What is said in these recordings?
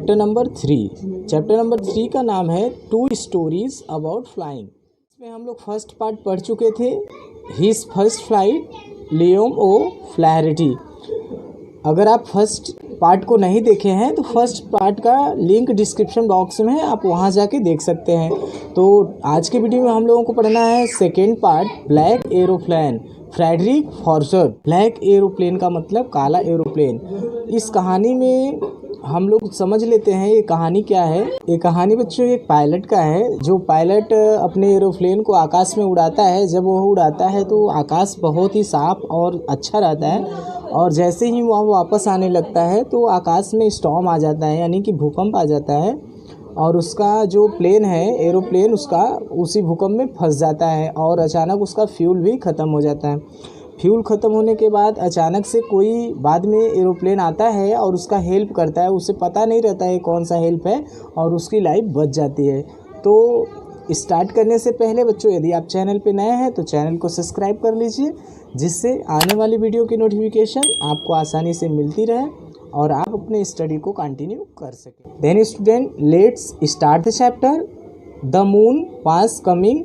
Chapter number 3। Chapter number 3 का नाम है टू स्टोरीज अबाउट फ्लाइंग। इसमें हम लोग फर्स्ट पार्ट पढ़ चुके थे, हिज फर्स्ट फ्लाइट लियोम ओ फ्लैरिटी। अगर आप फर्स्ट पार्ट को नहीं देखे हैं तो फर्स्ट पार्ट का लिंक डिस्क्रिप्शन बॉक्स में है, आप वहां जाके देख सकते हैं। तो आज के वीडियो में हम लोगों को पढ़ना है second part, black aeroplane, Frederick Forsyth. Black aeroplane का मतलब काला एरोप्लेन। इस कहानी में हम लोग समझ लेते हैं ये कहानी क्या है। ये कहानी बच्चों एक पायलट का है, जो पायलट अपने एरोप्लेन को आकाश में उड़ाता है। जब वो उड़ाता है तो आकाश बहुत ही साफ और अच्छा रहता है, और जैसे ही वह वापस आने लगता है तो आकाश में स्टॉर्म आ जाता है, यानी कि भूकंप आ जाता है, और उसका जो प्लेन है, एरोप्लेन, उसका उसी भूकंप में फंस जाता है और अचानक उसका फ्यूल भी ख़त्म हो जाता है। फ्यूल ख़त्म होने के बाद अचानक से कोई बाद में एरोप्लेन आता है और उसका हेल्प करता है। उसे पता नहीं रहता है कौन सा हेल्प है, और उसकी लाइफ बच जाती है। तो स्टार्ट करने से पहले बच्चों, यदि आप चैनल पे नए हैं तो चैनल को सब्सक्राइब कर लीजिए, जिससे आने वाली वीडियो की नोटिफिकेशन आपको आसानी से मिलती रहे और आप अपने स्टडी को कंटिन्यू कर सकें। Then student, let's start the chapter. The moon was coming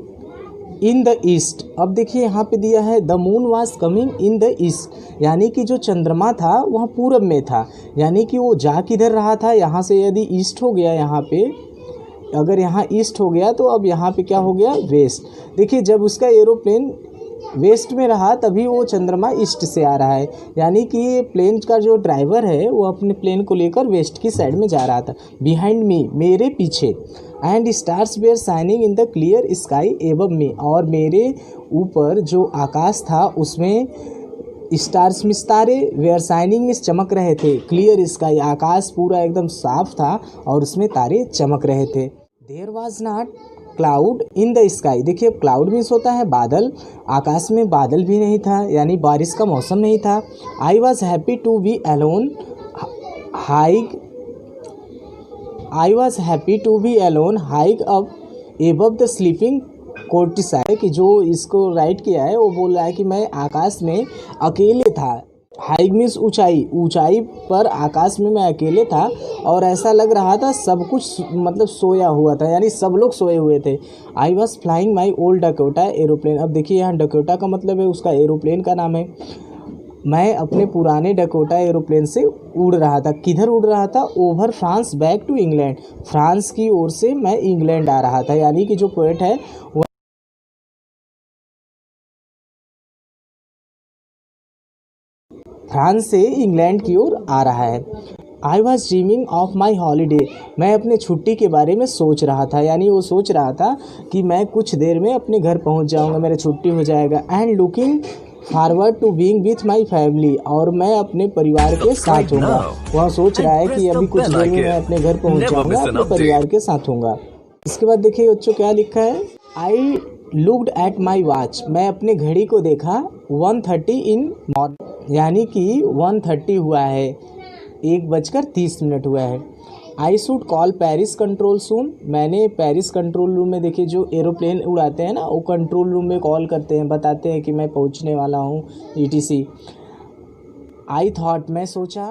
in the east. अब देखिए यहाँ पे दिया है the moon was coming in the east, यानी कि जो चंद्रमा था वह पूरब में था, यानी कि वो जा किधर रहा था। यहाँ से यदि ईस्ट हो गया, यहाँ पे अगर यहाँ ईस्ट हो गया तो अब यहाँ पे क्या हो गया, वेस्ट। देखिए जब उसका एरोप्लेन वेस्ट में रहा तभी वो चंद्रमा ईस्ट से आ रहा है, यानी कि ये प्लेन का जो ड्राइवर है वो अपने प्लेन को लेकर वेस्ट की साइड में जा रहा था। बिहाइंड मी, मेरे पीछे, and stars were shining in the clear sky above me, और मेरे ऊपर जो आकाश था उसमें स्टार्स मिस तारे, वेयर शाइनिंग मिस चमक रहे थे, क्लियर स्काई आकाश पूरा एकदम साफ था और उसमें तारे चमक रहे थे। There was not cloud in the sky. देखिए क्लाउड मीन्स होता है बादल, आकाश में बादल भी नहीं था, यानी बारिश का मौसम नहीं था। I was happy to be alone high, I was happy to be alone high up above the sleeping countryside, कि जो इसको राइट किया है वो बोल रहा है कि मैं आकाश में अकेले था। हाइग मीन्स ऊंचाई, ऊंचाई पर आकाश में मैं अकेले था और ऐसा लग रहा था सब कुछ मतलब सोया हुआ था, यानी सब लोग सोए हुए थे। I was flying my old Dakota aeroplane. अब देखिए यहाँ डकोटा का मतलब है उसका एरोप्लेन का नाम है। मैं अपने पुराने डकोटा एरोप्लेन से उड़ रहा था। किधर उड़ रहा था, over France back to England, France की ओर से मैं इंग्लैंड आ रहा था, यानी कि जो पोएट है वो फ्रांस से इंग्लैंड की ओर आ रहा है। I was dreaming of my holiday, मैं अपने छुट्टी के बारे में सोच रहा था, यानी वो सोच रहा था कि मैं कुछ देर में अपने घर पहुंच जाऊंगा, मेरा छुट्टी हो जाएगा। And looking forward to being with my family, और मैं अपने परिवार के साथ हूँगा। वह सोच रहा है कि अभी कुछ देर में मैं अपने घर पहुँच जाऊँगा, अपने परिवार के साथ हूँगा। इसके बाद देखिए बच्चों क्या लिखा है। I looked at my watch, मैं अपने घड़ी को देखा, 1:30 इन मॉर्निंग, यानी कि 1:30 हुआ है, 1:30 हुआ है। I should call Paris control soon, मैंने पेरिस कंट्रोल रूम में, देखिए जो एरोप्लेन उड़ाते हैं ना वो कंट्रोल रूम में कॉल करते हैं, बताते हैं कि मैं पहुंचने वाला हूँ, ETC। आई थॉट, मैं सोचा,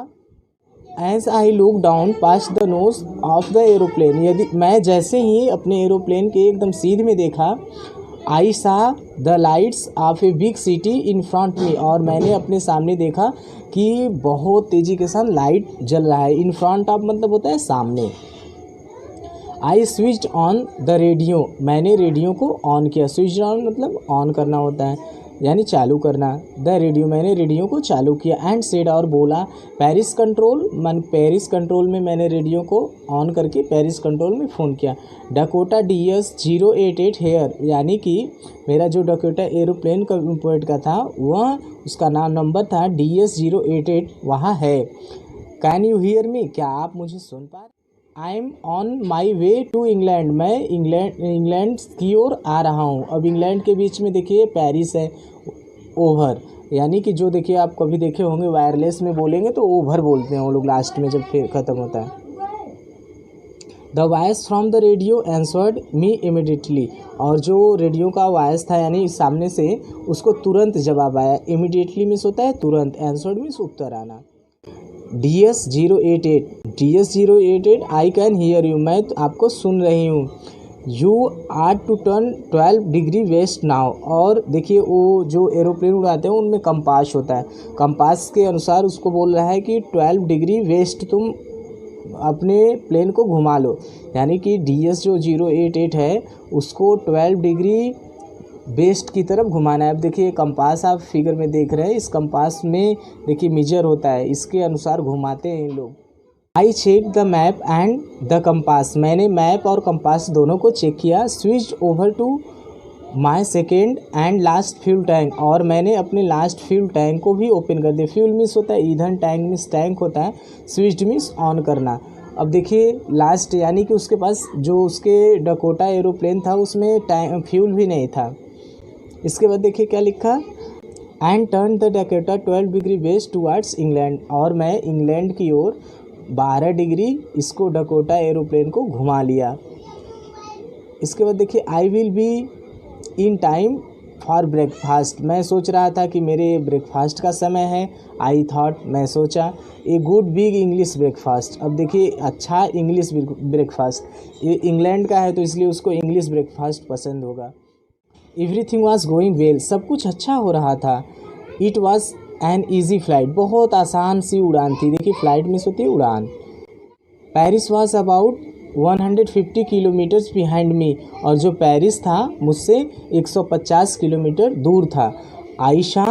as I look down past the nose of the aeroplane, यदि मैं जैसे ही अपने एरोप्लेन के एकदम सीध में देखा, I saw the lights of a big city in front me, और मैंने अपने सामने देखा कि बहुत तेज़ी के साथ लाइट जल रहा है। इन फ्रंट ऑफ मतलब होता है सामने। I switched on the radio, मैंने रेडियो को ऑन किया। स्विच ऑन मतलब ऑन करना होता है, यानी चालू करना। द रेडियो, मैंने रेडियो को चालू किया। एंड सेड, और बोला, पेरिस कंट्रोल, मैं पेरिस कंट्रोल में मैंने रेडियो को ऑन करके पेरिस कंट्रोल में फ़ोन किया। डकोटा DS-088 हेयर, यानी कि मेरा जो डकोटा एरोप्लेन का पोर्ट का था वह उसका नंबर था DS-088, वहाँ है। कैन यू हियर मी, क्या आप मुझे सुन पा रहे? I am on my way to England, मैं इंग्लैंड की ओर आ रहा हूँ। अब इंग्लैंड के बीच में देखिए पेरिस है, ओवर, यानी कि जो देखिए आप कभी देखे होंगे वायरलेस में बोलेंगे तो ओवर बोलते हैं वो लोग लास्ट में जब फिर ख़त्म होता है। The voice from the radio answered me immediately, और जो रेडियो का वॉइस था यानी सामने से उसको तुरंत जवाब आया। इमिडिएटली मीन्स होता है तुरंत, आंसर्ड मीन्स उत्तर आना। DS088 I can hear you, मैं आपको सुन रही हूँ। You are to turn 12 degree west now, और देखिए वो जो एरोप्लेन उड़ाते हैं उनमें कंपास होता है, कंपास के अनुसार उसको बोल रहा है कि 12 डिग्री वेस्ट तुम अपने प्लेन को घुमा लो, यानी कि DS जो 088 है उसको 12 डिग्री वेस्ट की तरफ घुमाना है। अब देखिए कंपास आप फिगर में देख रहे हैं, इस कंपास में देखिए मेजर होता है, इसके अनुसार घुमाते हैं इन लोग। I check the map and the compass, मैंने मैप और कंपास दोनों को चेक किया। Switch over to my second and last fuel tank, और मैंने अपने लास्ट फ्यूल टैंक को भी ओपन कर दिया। फ्यूल मीन्स होता है ईंधन, टैंक मीन्स टैंक होता है, स्विच मीन्स ऑन करना। अब देखिए लास्ट यानी कि उसके पास जो उसके डकोटा एरोप्लेन था उसमें फ्यूल भी नहीं था। इसके बाद देखिए क्या लिखा, and turn the Dakota 12 degree waste towards England, और मैं इंग्लैंड की ओर 12 डिग्री इसको डकोटा एरोप्लेन को घुमा लिया। इसके बाद देखिए I will be in time for breakfast, मैं सोच रहा था कि मेरे ब्रेकफास्ट का समय है। आई थॉट, मैं सोचा, a good big English breakfast. अब देखिए अच्छा इंग्लिश ब्रेकफास्ट, ये इंग्लैंड का है तो इसलिए उसको इंग्लिश ब्रेकफास्ट पसंद होगा। एवरीथिंग वॉज गोइंग वेल, सब कुछ अच्छा हो रहा था। It was an easy flight, बहुत आसान सी उड़ान थी। देखिए फ्लाइट में होती है उड़ान। Paris was about 150 kilometres behind me, और जो पेरिस था मुझसे 150 किलोमीटर दूर था। आई सॉ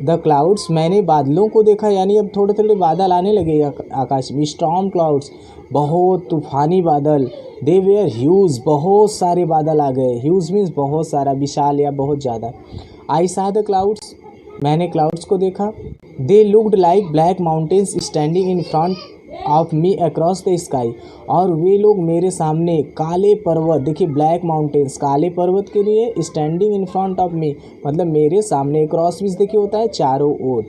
द क्लाउड्स, मैंने बादलों को देखा, यानी अब थोड़े थोड़े बादल आने लगे आकाश में। स्टॉर्म क्लाउड्स, बहुत तूफानी बादल। दे वेयर ह्यूज, बहुत सारे बादल आ गए। ह्यूज मीन्स बहुत सारा, विशाल या बहुत ज़्यादा। आई सॉ द क्लाउड्स, मैंने क्लाउड्स को देखा। They looked like black mountains standing in front of me across the sky, और वे लोग मेरे सामने काले पर्वत, देखिए ब्लैक माउंटेन्स, काले पर्वत के लिए स्टैंडिंग इन फ्रंट ऑफ मी मतलब मेरे सामने, क्रॉस मीन्स देखिए होता है चारों ओर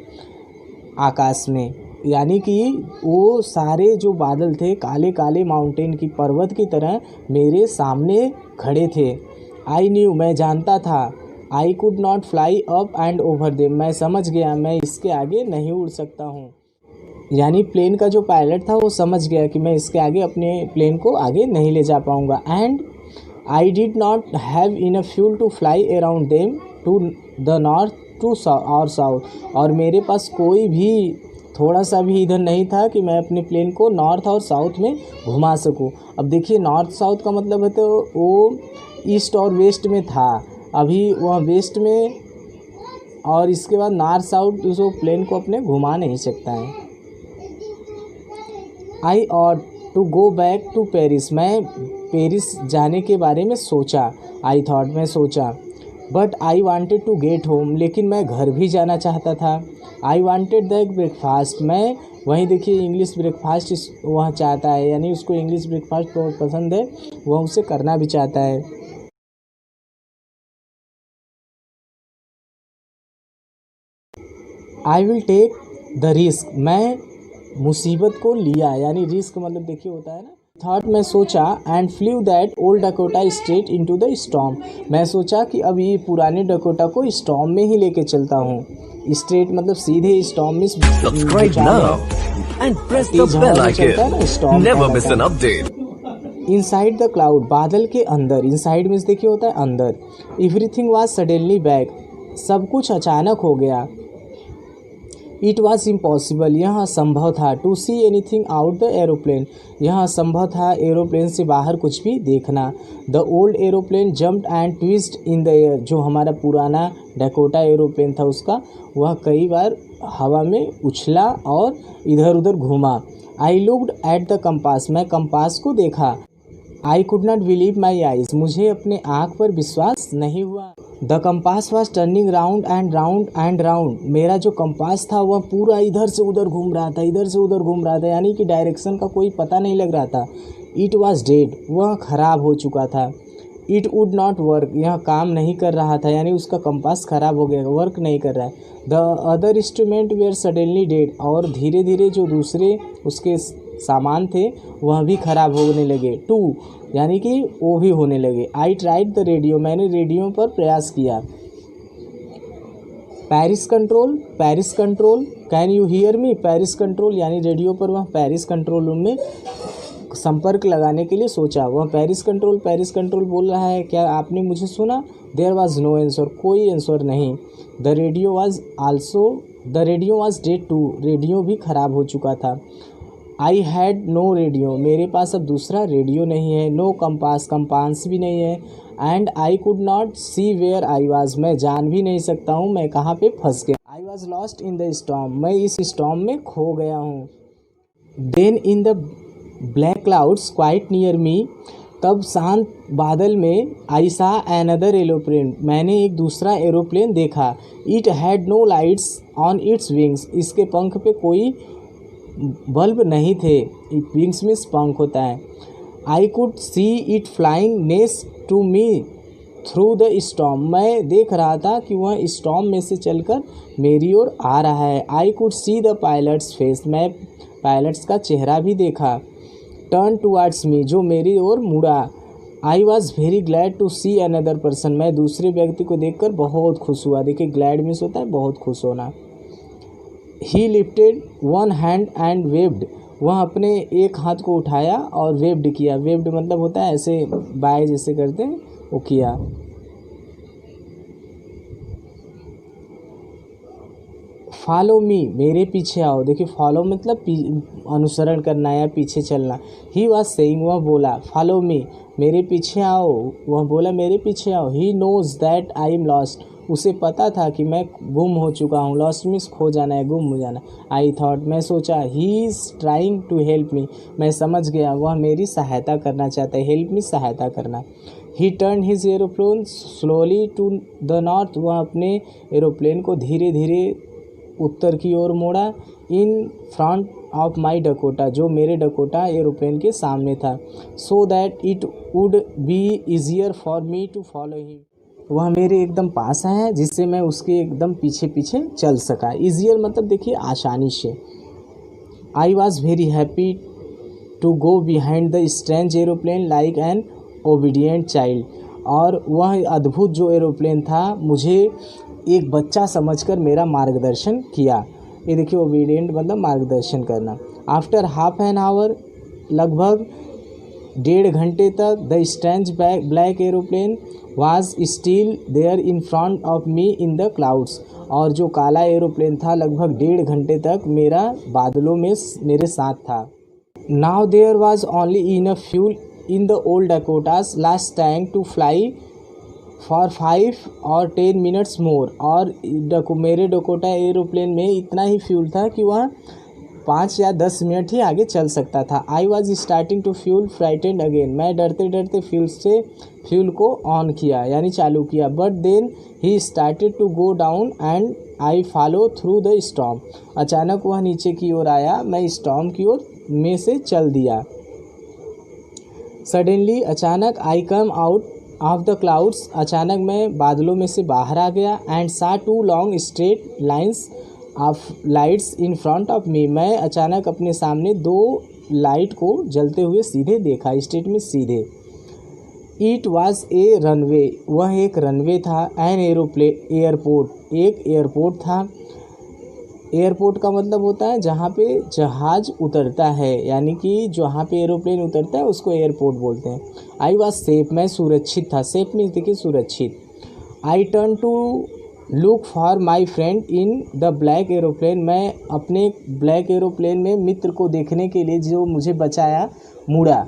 आकाश में, यानी कि वो सारे जो बादल थे काले काले माउंटेन की पर्वत की तरह मेरे सामने खड़े थे। आई न्यू, मैं जानता था। I could not fly up and over them, मैं समझ गया मैं इसके आगे नहीं उड़ सकता हूँ। यानी प्लेन का जो पायलट था वो समझ गया कि मैं इसके आगे अपने प्लेन को आगे नहीं ले जा पाऊँगा। And I did not have enough fuel to fly around them to the north to और साउथ, और मेरे पास कोई भी थोड़ा सा भी इधर नहीं था कि मैं अपने प्लेन को नॉर्थ और साउथ में घुमा सकूं। अब देखिए नॉर्थ साउथ का मतलब है तो वो ईस्ट और वेस्ट में था, अभी वह वेस्ट में, और इसके बाद नॉर्थ साउथ उसको प्लेन को अपने घुमा नहीं सकता है। I ought to go back to Paris, मैं पेरिस जाने के बारे में सोचा। आई थॉट, मैं सोचा। But I wanted to get home, लेकिन मैं घर भी जाना चाहता था। आई वांटेड द ब्रेकफास्ट, मैं वहीं देखिए इंग्लिश ब्रेकफास्ट वह चाहता है, यानी उसको इंग्लिश ब्रेकफास्ट बहुत पसंद है, वह उसे करना भी चाहता है। I will take the risk, मैं मुसीबत को लिया, यानी रिस्क मतलब देखिए होता है ना। थॉट, मैं सोचा। And flu that old Dakota straight into the storm, मैं सोचा कि अब ये पुराने डकोटा को स्टॉर्म में ही लेके चलता हूँ। स्ट्रेट मतलब सीधे, स्टॉर्म में Subscribe now and press the bell icon. Never miss an update. Inside the cloud, बादल के अंदर, इनसाइड मीन्स देखिए होता है अंदर। एवरीथिंग वाज सडनली बैक, सब कुछ अचानक हो गया। इट वॉज इम्पॉसिबल, यह असंभव था। To see anything out the aeroplane, यह असंभव था एरोप्लेन से बाहर कुछ भी देखना। The old aeroplane jumped and twist in the air, जो हमारा पुराना डकोटा एरोप्लेन था उसका, वह कई बार हवा में उछला और इधर उधर घूमा। I looked at the compass, मैं कंपास को देखा। आई could not believe my eyes, मुझे अपने आँख पर विश्वास नहीं हुआ। The compass was turning round and round and round, मेरा जो कंपास था वह पूरा इधर से उधर घूम रहा था, इधर से उधर घूम रहा था, यानी कि डायरेक्शन का कोई पता नहीं लग रहा था। इट वॉज डेड, वह ख़राब हो चुका था। इट वुड नॉट वर्क, यह काम नहीं कर रहा था, यानी उसका कंपास ख़राब हो गया, वर्क नहीं कर रहा है। The other instrument were suddenly dead, और धीरे धीरे जो दूसरे उसके सामान थे वह भी ख़राब होने लगे। टू यानी कि वो भी होने लगे। आई ट्राइड द रेडियो, मैंने रेडियो पर प्रयास किया। Paris control can you hear me. Paris control यानी रेडियो पर वह पेरिस कंट्रोल रूम में संपर्क लगाने के लिए सोचा। वह पेरिस कंट्रोल बोल रहा है, क्या आपने मुझे सुना। देयर वॉज नो आंसर, कोई आंसर नहीं। The radio was dead too, radio भी ख़राब हो चुका था। आई हैड नो रेडियो, मेरे पास अब दूसरा रेडियो नहीं है। नो कंपास भी नहीं है। And I could not see where I was, मैं जान भी नहीं सकता हूँ मैं कहाँ पे फंस गया। I was lost in the storm, मैं इस स्टॉर्म में खो गया हूँ। Then in the black clouds quite near me, तब शांत बादल में आई सा एनदर एरोप्लेन, मैंने एक दूसरा एरोप्लेन देखा। It had no lights on its wings, इसके पंख पे कोई बल्ब नहीं थे। विंग्स में पंख होता है। I could see it flying next to me through the storm, मैं देख रहा था कि वह स्टॉर्म में से चलकर मेरी ओर आ रहा है। I could see the pilots face, मैं पायलट्स का चेहरा भी देखा। टर्न टुवर्ड्स मी, जो मेरी ओर मुड़ा। I was very glad to see another person, मैं दूसरे व्यक्ति को देखकर बहुत खुश हुआ। देखिए ग्लैड मीन्स होता है बहुत खुश होना। ही lifted one hand and waived, वह अपने एक हाथ को उठाया और वेव्ड किया। वेव्ड मतलब होता है ऐसे बाय जैसे करते हैं वो किया। फॉलो मी, मेरे पीछे आओ। देखिए फॉलो मतलब अनुसरण करना या पीछे चलना। ही वॉज सेइंग, वह बोला फॉलो मी, मेरे पीछे आओ। वह बोला मेरे पीछे आओ। He knows that I am lost, उसे पता था कि मैं गुम हो चुका हूँ। लॉस्ट मीन्स खो जाना है, गुम हो जाना। आई थॉट, मैं सोचा। He is trying to help me, मैं समझ गया वह मेरी सहायता करना चाहता है। हेल्प मी सहायता करना। He turn his aeroplane slowly to the north, वह अपने एरोप्लेन को धीरे धीरे उत्तर की ओर मोड़ा। In front of my Dakota, जो मेरे डकोटा एरोप्लेन के सामने था। So that it would be easier for me to follow him, वह मेरे एकदम पास आया जिससे मैं उसके एकदम पीछे पीछे चल सका। ईजियर मतलब देखिए आसानी से। I was very happy to go behind the strange aeroplane like an obedient child, और वह अद्भुत जो एरोप्लेन था मुझे एक बच्चा समझकर मेरा मार्गदर्शन किया। ये देखिए ओबीडियंट मतलब मार्गदर्शन करना। आफ्टर हाफ एन आवर, लगभग 1.5 घंटे तक, the strange black aeroplane was still there in front of me in the clouds, और जो काला एरोप्लेन था लगभग 1.5 घंटे तक मेरा बादलों में मेरे साथ था। Now there was only enough fuel in the old Dakota's last tank to fly for 5 और 10 मिनट्स मोर, और मेरे डकोटा एरोप्लेन में इतना ही फ्यूल था कि वह 5 या 10 मिनट ही आगे चल सकता था। I was starting to feel frightened again, मैं डरते डरते फ्यूल को ऑन किया यानी चालू किया। But then he started to go down and I follow through the storm, अचानक वह नीचे की ओर आया, मैं स्टॉर्म की ओर में से चल दिया। सडनली, अचानक, I come out of the clouds, अचानक मैं बादलों में से बाहर आ गया। एंड सा 2 long straight lines of lights in front of मी, मैं अचानक अपने सामने 2 लाइट को जलते हुए सीधे देखा, स्ट्रेट में सीधे। इट वॉज ए रनवे, वह एक रनवे था। एन एयरपोर्ट, एक एयरपोर्ट था। एयरपोर्ट का मतलब होता है जहाँ पे जहाज़ उतरता है, यानी कि जहाँ पे एरोप्लेन उतरता है उसको एयरपोर्ट बोलते हैं। आई वॉज सेफ, मैं सुरक्षित था। सेफ मीन्स देखिए सुरक्षित। I turn to look for my friend in the black aeroplane, मैं अपने ब्लैक एरोप्लेन में मित्र को देखने के लिए जो मुझे बचाया मुड़ा।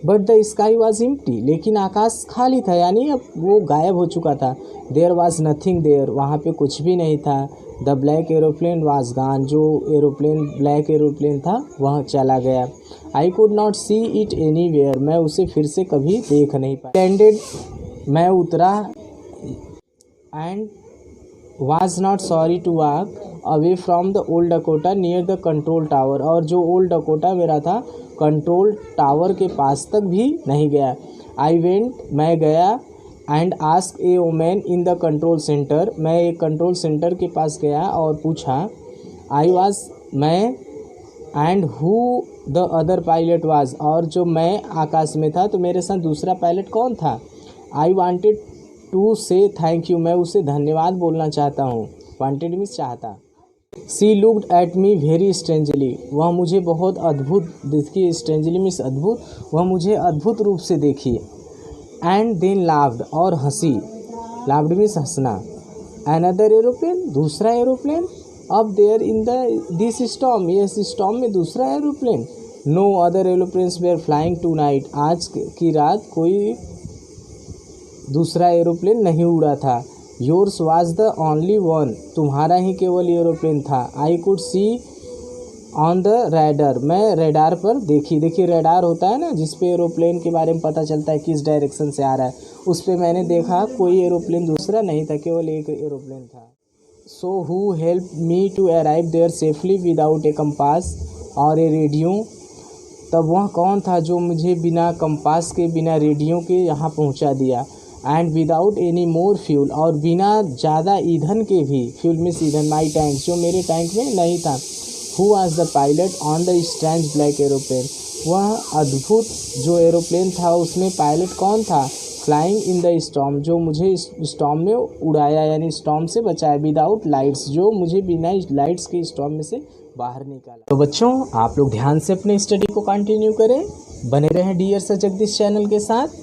But the sky was empty, लेकिन आकाश खाली था, यानी अब वो गायब हो चुका था। देयर वॉज नथिंग देयर, वहाँ पे कुछ भी नहीं था। The black aeroplane was gone, जो एरोप्लेन ब्लैक एरोप्लेन था वह चला गया। I could not see it anywhere, मैं उसे फिर से कभी देख नहीं पाया। लैंडेड, मैं उतरा। And was not sorry to walk away from the old Dakota near the control tower, और जो ओल्ड डकोटा मेरा था कंट्रोल टावर के पास तक भी नहीं गया। आई वेंट, मैं गया। And ask A women in the control centre, मैं एक कंट्रोल सेंटर के पास गया और पूछा। आई वॉज, मैं। And who the other pilot was, और जो मैं आकाश में था तो मेरे साथ दूसरा पायलट कौन था। I wanted to say thank you, मैं उसे धन्यवाद बोलना चाहता हूँ। वांटेड मीन्स चाहता। She looked at me very strangely, वह मुझे बहुत अद्भुत, देखिए स्ट्रेंजली मीन्स अद्भुत, वह मुझे अद्भुत रूप से देखी। एंड देन लाफ्ड, और हंसी, लाफ्ड मीन्स हंसना। अनदर एरोप्लेन, दूसरा एरोप्लेन। अब there in this storm, yes storm में दूसरा aeroplane. No other aeroplanes were flying tonight, आज की रात कोई दूसरा एरोप्लेन नहीं उड़ा था। Yours was the only one, तुम्हारा ही केवल एरोप्लेन था। I could see on the radar, मैं रेडार पर देखिए रेडार होता है ना जिस पे एरोप्लेन के बारे में पता चलता है किस डायरेक्शन से आ रहा है, उस पे मैंने देखा कोई एरोप्लेन दूसरा नहीं था, केवल एक एरोप्लेन था। So who help me to arrive there safely without a compass और ए रेडियो, तब वह कौन था जो मुझे बिना कंपास के, बिना रेडियो के यहाँ पहुँचा दिया। And without any more fuel, और बिना ज़्यादा ईंधन के भी, फ्यूल मीन्स ईंधन, माई टैंक, जो मेरे टैंक में नहीं था। Who was the pilot on the strange black aeroplane, वह अद्भुत जो एरोप्लेन था उसमें पायलट कौन था। फ्लाइंग इन द स्टॉर्म, जो मुझे स्टॉर्म में उड़ाया यानी स्टॉर्म से बचाया। विदाउट लाइट्स, जो मुझे बिना लाइट्स के स्टॉर्म में से बाहर निकाला। तो बच्चों आप लोग ध्यान से अपने स्टडी को कंटिन्यू करें, बने रहें डियर सर जगदीश चैनल के साथ।